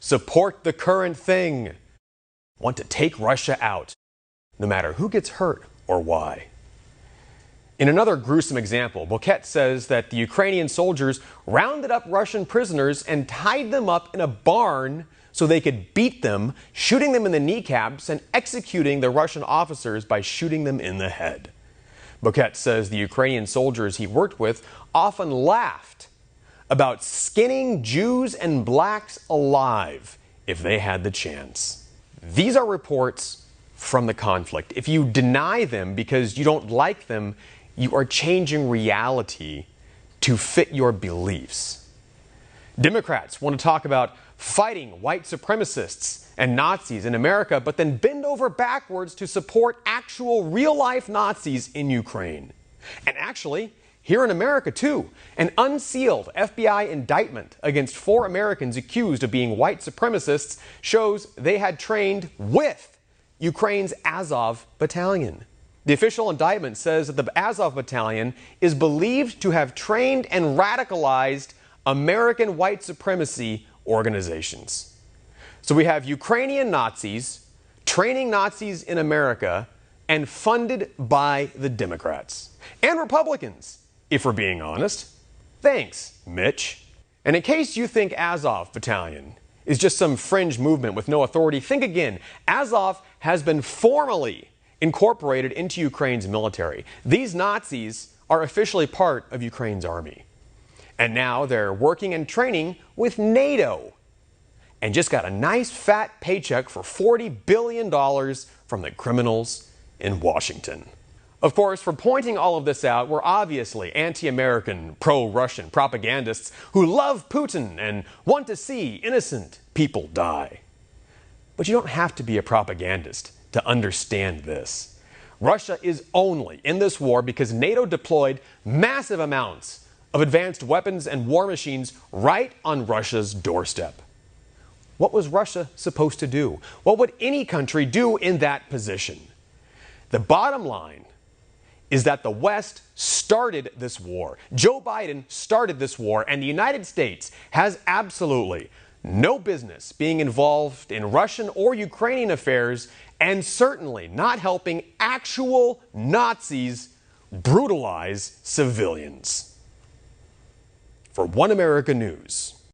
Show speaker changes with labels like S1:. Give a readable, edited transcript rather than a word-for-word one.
S1: support the current thing, want to take Russia out, no matter who gets hurt or why. In another gruesome example, Boquete says that the Ukrainian soldiers rounded up Russian prisoners and tied them up in a barn so they could beat them, shooting them in the kneecaps and executing the Russian officers by shooting them in the head. Boquete says the Ukrainian soldiers he worked with often laughed about skinning Jews and blacks alive if they had the chance. These are reports from the conflict. If you deny them because you don't like them, you are changing reality to fit your beliefs. Democrats want to talk about fighting white supremacists and Nazis in America, but then bend over backwards to support actual real-life Nazis in Ukraine. And actually, here in America too, an unsealed FBI indictment against 4 Americans accused of being white supremacists shows they had trained with Ukraine's Azov Battalion. The official indictment says that the Azov Battalion is believed to have trained and radicalized American white supremacy organizations. So we have Ukrainian Nazis training Nazis in America and funded by the Democrats and Republicans, if we're being honest. Thanks, Mitch. And in case you think Azov Battalion is just some fringe movement with no authority, think again. Azov has been formally incorporated into Ukraine's military. These Nazis are officially part of Ukraine's army. And now they're working and training with NATO and just got a nice fat paycheck for $40 billion from the criminals in Washington. Of course, for pointing all of this out, we're obviously anti-American, pro-Russian propagandists who love Putin and want to see innocent people die. But you don't have to be a propagandist to understand this. Russia is only in this war because NATO deployed massive amounts of advanced weapons and war machines right on Russia's doorstep. What was Russia supposed to do? What would any country do in that position? The bottom line is that the West started this war. Joe Biden started this war, and the United States has absolutely no business being involved in Russian or Ukrainian affairs, and certainly not helping actual Nazis brutalize civilians. For One America News,